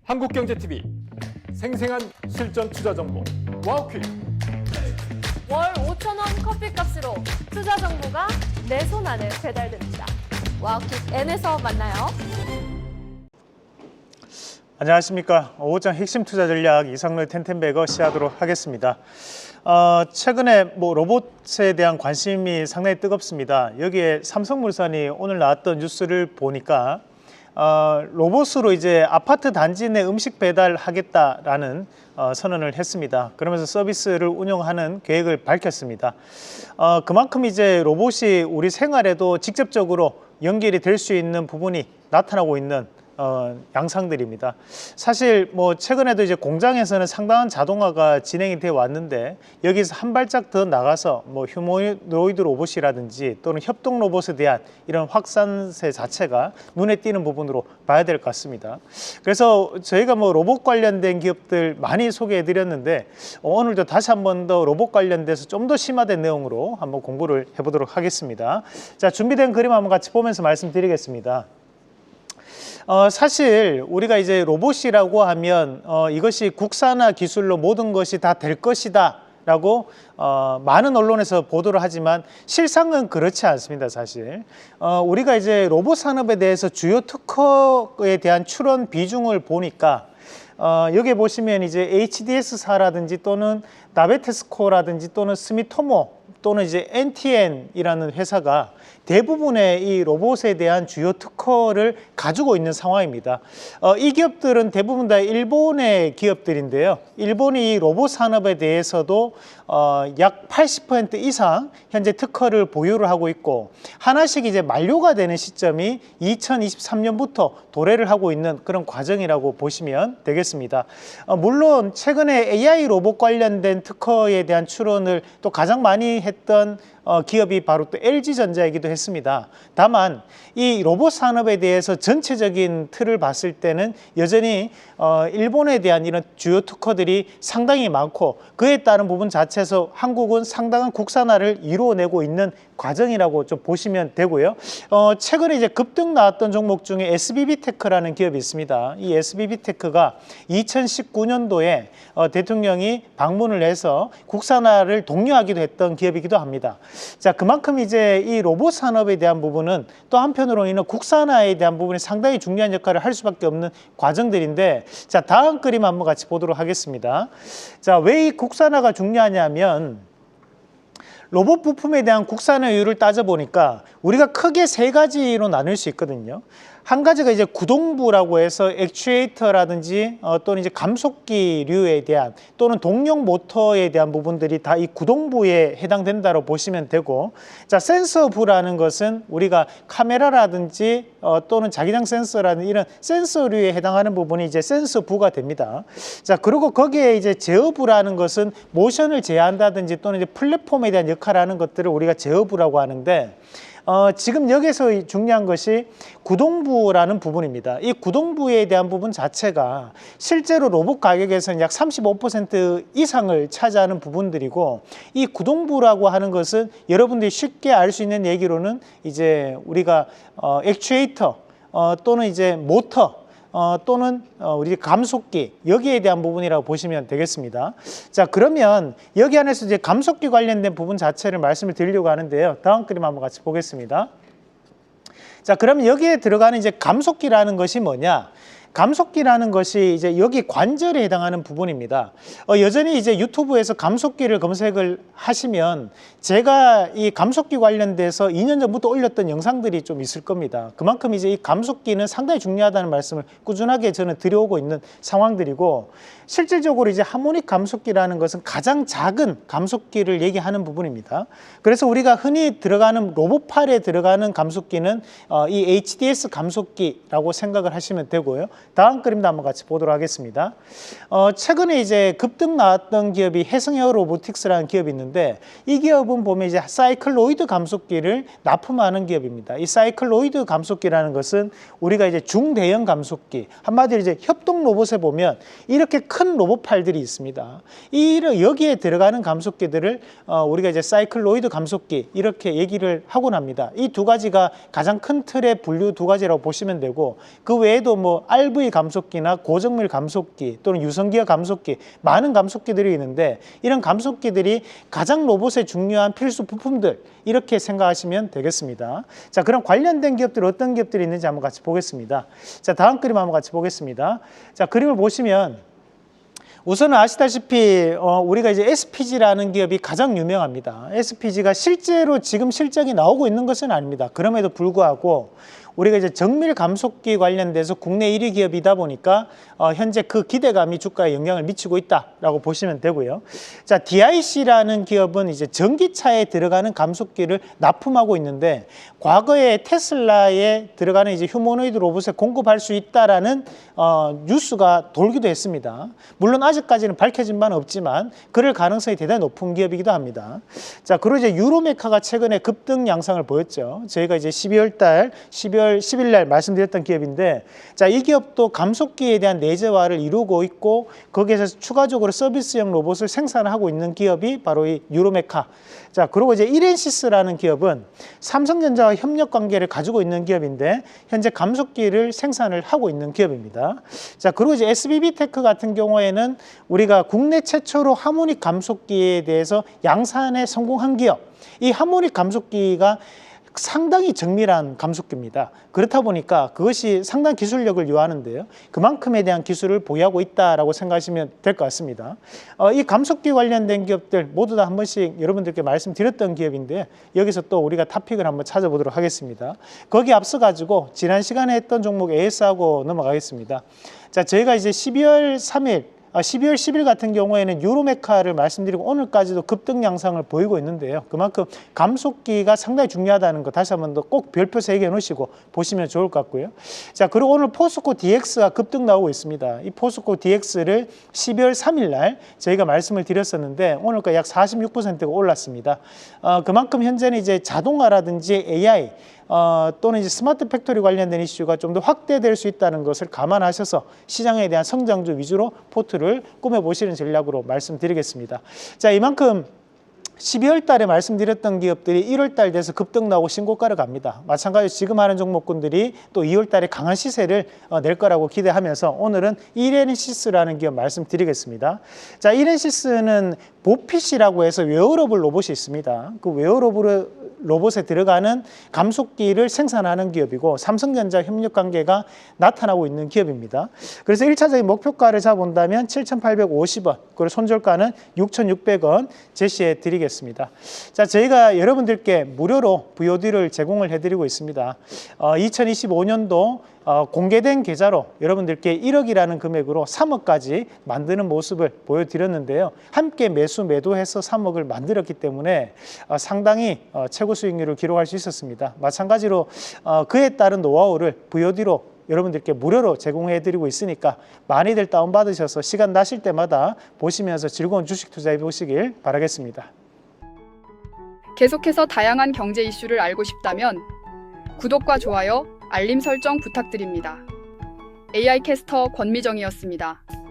한국경제TV 생생한 실전 투자 정보 와우퀴. 월 5,000원 커피값으로 투자 정보가 내 손 안에 배달됩니다. 와우킥 N에서 만나요. 안녕하십니까. 오후장 핵심 투자 전략 이상로의 텐텐베거 시작하도록 하겠습니다. 최근에 로봇에 대한 관심이 상당히 뜨겁습니다. 여기에 삼성물산이 오늘 나왔던 뉴스를 보니까 로봇으로 이제 아파트 단지 내 음식 배달하겠다라는 선언을 했습니다. 그러면서 서비스를 운영하는 계획을 밝혔습니다. 그만큼 이제 로봇이 우리 생활에도 직접적으로 연결이 될 수 있는 부분이 나타나고 있는 양상들입니다. 사실 최근에도 이제 공장에서는 상당한 자동화가 진행이 되어 왔는데 여기서 한 발짝 더 나가서 휴머노이드 로봇이라든지 또는 협동 로봇에 대한 이런 확산세 자체가 눈에 띄는 부분으로 봐야 될 것 같습니다. 그래서 저희가 로봇 관련된 기업들 많이 소개해 드렸는데 오늘도 다시 한 번 더 로봇 관련돼서 좀 더 심화된 내용으로 한번 공부를 해보도록 하겠습니다. 자, 준비된 그림 한번 같이 보면서 말씀드리겠습니다. 사실 우리가 이제 로봇이라고 하면 이것이 국산화 기술로 모든 것이 다 될 것이다 라고 많은 언론에서 보도를 하지만 실상은 그렇지 않습니다. 사실 우리가 이제 로봇 산업에 대해서 주요 특허에 대한 출원 비중을 보니까 여기 보시면 이제 HDS사라든지 또는 나베테스코라든지 또는 스미토모 또는 이제 NTN이라는 회사가 대부분의 이 로봇에 대한 주요 특허를 가지고 있는 상황입니다. 이 기업들은 대부분 다 일본의 기업들인데요. 일본이 이 로봇 산업에 대해서도 약 80% 이상 현재 특허를 보유를 하고 있고 하나씩 이제 만료가 되는 시점이 2023년부터 도래를 하고 있는 그런 과정이라고 보시면 되겠습니다. 물론 최근에 AI 로봇 관련된 특허에 대한 출원을 또 가장 많이 했던 기업이 바로 또 LG전자이기도 했습니다. 다만 이 로봇 산업에 대해서 전체적인 틀을 봤을 때는 여전히 일본에 대한 이런 주요 특허들이 상당히 많고 그에 따른 부분 자체에서 한국은 상당한 국산화를 이루어내고 있는 과정이라고 좀 보시면 되고요. 최근에 이제 급등 나왔던 종목 중에 SBB테크라는 기업이 있습니다. 이 SBB테크가 2019년도에 대통령이 방문을 해서 국산화를 독려하기도 했던 기업이기도 합니다. 자, 그만큼 이제 이 로봇 산업에 대한 부분은 또 한편으로는 국산화에 대한 부분이 상당히 중요한 역할을 할 수밖에 없는 과정들인데, 자, 다음 그림 한번 같이 보도록 하겠습니다. 자, 왜 이 국산화가 중요하냐면 로봇 부품에 대한 국산화율을 따져보니까 우리가 크게 세 가지로 나눌 수 있거든요. 한 가지가 이제 구동부라고 해서 액추에이터라든지 또는 이제 감속기류에 대한 또는 동력 모터에 대한 부분들이 다 이 구동부에 해당된다고 보시면 되고, 자, 센서부라는 것은 우리가 카메라라든지 또는 자기장 센서라는 이런 센서류에 해당하는 부분이 이제 센서부가 됩니다. 자, 그리고 거기에 이제 제어부라는 것은 모션을 제어한다든지 또는 이제 플랫폼에 대한 역할을 하는 것들을 우리가 제어부라고 하는데, 지금 여기서 중요한 것이 구동부라는 부분입니다. 이 구동부에 대한 부분 자체가 실제로 로봇 가격에서는 약 35% 이상을 차지하는 부분들이고, 이 구동부라고 하는 것은 여러분들이 쉽게 알 수 있는 얘기로는 이제 우리가 액추에이터 또는 이제 모터 또는 우리 감속기, 여기에 대한 부분이라고 보시면 되겠습니다. 자, 그러면 여기 안에서 이제 감속기 관련된 부분 자체를 말씀을 드리려고 하는데요. 다음 그림 한번 같이 보겠습니다. 자, 그러면 여기에 들어가는 이제 감속기라는 것이 뭐냐? 감속기라는 것이 이제 여기 관절에 해당하는 부분입니다. 여전히 이제 유튜브에서 감속기를 검색을 하시면 제가 이 감속기 관련돼서 2년 전부터 올렸던 영상들이 좀 있을 겁니다. 그만큼 이제 이 감속기는 상당히 중요하다는 말씀을 꾸준하게 저는 드려오고 있는 상황들이고, 실질적으로 이제 하모닉 감속기라는 것은 가장 작은 감속기를 얘기하는 부분입니다. 그래서 우리가 흔히 들어가는 로봇팔에 들어가는 감속기는 이 HDS 감속기라고 생각을 하시면 되고요. 다음 그림도 한번 같이 보도록 하겠습니다. 최근에 이제 급등 나왔던 기업이 해성에어 로보틱스라는 기업이 있는데, 이 기업은 보면 이제 사이클로이드 감속기를 납품하는 기업입니다. 이 사이클로이드 감속기라는 것은 우리가 이제 중대형 감속기, 한마디로 이제 협동 로봇에 보면 이렇게 큰 로봇팔들이 있습니다. 여기에 들어가는 감속기들을 우리가 이제 사이클로이드 감속기 이렇게 얘기를 하곤 합니다. 이 두 가지가 가장 큰 틀의 분류 두 가지라고 보시면 되고, 그 외에도 알부 LV 감속기나 고정밀 감속기 또는 유성기어 감속기, 많은 감속기들이 있는데 이런 감속기들이 가장 로봇의 중요한 필수 부품들, 이렇게 생각하시면 되겠습니다. 자, 그럼 관련된 기업들 어떤 기업들이 있는지 한번 같이 보겠습니다. 자, 다음 그림 한번 같이 보겠습니다. 자, 그림을 보시면 우선은 아시다시피 우리가 이제 SPG라는 기업이 가장 유명합니다. SPG가 실제로 지금 실적이 나오고 있는 것은 아닙니다. 그럼에도 불구하고 우리가 이제 정밀 감속기 관련돼서 국내 1위 기업이다 보니까 현재 그 기대감이 주가에 영향을 미치고 있다라고 보시면 되고요. 자, DIC라는 기업은 이제 전기차에 들어가는 감속기를 납품하고 있는데 과거에 테슬라에 들어가는 이제 휴머노이드 로봇에 공급할 수 있다라는 뉴스가 돌기도 했습니다. 물론 아직까지는 밝혀진 바는 없지만 그럴 가능성이 대단히 높은 기업이기도 합니다. 자, 그리고 이제 유로메카가 최근에 급등 양상을 보였죠. 저희가 이제 12월 10일 날 말씀드렸던 기업인데, 자, 이 기업도 감속기에 대한 내재화를 이루고 있고 거기에서 추가적으로 서비스형 로봇을 생산하고 있는 기업이 바로 이 유로메카. 자, 그리고 이제 이렌시스라는 기업은 삼성전자와 협력 관계를 가지고 있는 기업인데 현재 감속기를 생산을 하고 있는 기업입니다. 자, 그리고 이제 SBB테크 같은 경우에는 우리가 국내 최초로 하모닉 감속기에 대해서 양산에 성공한 기업. 이 하모닉 감속기가 상당히 정밀한 감속기입니다. 그렇다 보니까 그것이 상당한 기술력을 요하는데요. 그만큼에 대한 기술을 보유하고 있다라고 생각하시면 될 것 같습니다. 이 감속기 관련된 기업들 모두 다 한 번씩 여러분들께 말씀드렸던 기업인데 여기서 또 우리가 토픽을 한번 찾아보도록 하겠습니다. 거기에 앞서 가지고 지난 시간에 했던 종목 AS하고 넘어가겠습니다. 자, 저희가 이제 12월 10일 같은 경우에는 유로메카를 말씀드리고 오늘까지도 급등 양상을 보이고 있는데요. 그만큼 감속기가 상당히 중요하다는 거 다시 한번 더 꼭 별표 3개 놓으시고 보시면 좋을 것 같고요. 자, 그리고 오늘 포스코 DX가 급등 나오고 있습니다. 이 포스코 DX를 12월 3일 날 저희가 말씀을 드렸었는데 오늘까지 약 46%가 올랐습니다. 그만큼 현재는 이제 자동화라든지 AI 또는 이제 스마트 팩토리 관련된 이슈가 좀 더 확대될 수 있다는 것을 감안하셔서 시장에 대한 성장주 위주로 포트를 꾸며보시는 전략으로 말씀드리겠습니다. 자, 이만큼 12월 달에 말씀드렸던 기업들이 1월 달 돼서 급등 나오고 신고가를 갑니다. 마찬가지로 지금 하는 종목군들이 또 2월 달에 강한 시세를 낼 거라고 기대하면서 오늘은 이렌시스라는 기업 말씀드리겠습니다. 자, 이렌시스는 보핏이라고 해서 웨어러블 로봇이 있습니다. 그 웨어러블 로봇에 들어가는 감속기를 생산하는 기업이고 삼성전자 협력 관계가 나타나고 있는 기업입니다. 그래서 1차적인 목표가를 잡아본다면 7,850원, 그리고 손절가는 6,600원 제시해 드리겠습니다. 자, 저희가 여러분들께 무료로 VOD를 제공을 해드리고 있습니다. 2025년도 공개된 계좌로 여러분들께 1억이라는 금액으로 3억까지 만드는 모습을 보여드렸는데요. 함께 매수 매도해서 3억을 만들었기 때문에 상당히 최고 수익률을 기록할 수 있었습니다. 마찬가지로 그에 따른 노하우를 VOD로 여러분들께 무료로 제공해드리고 있으니까 많이들 다운받으셔서 시간 나실 때마다 보시면서 즐거운 주식 투자해 보시길 바라겠습니다. 계속해서 다양한 경제 이슈를 알고 싶다면 구독과 좋아요, 알림 설정 부탁드립니다. AI 캐스터 권미정이었습니다.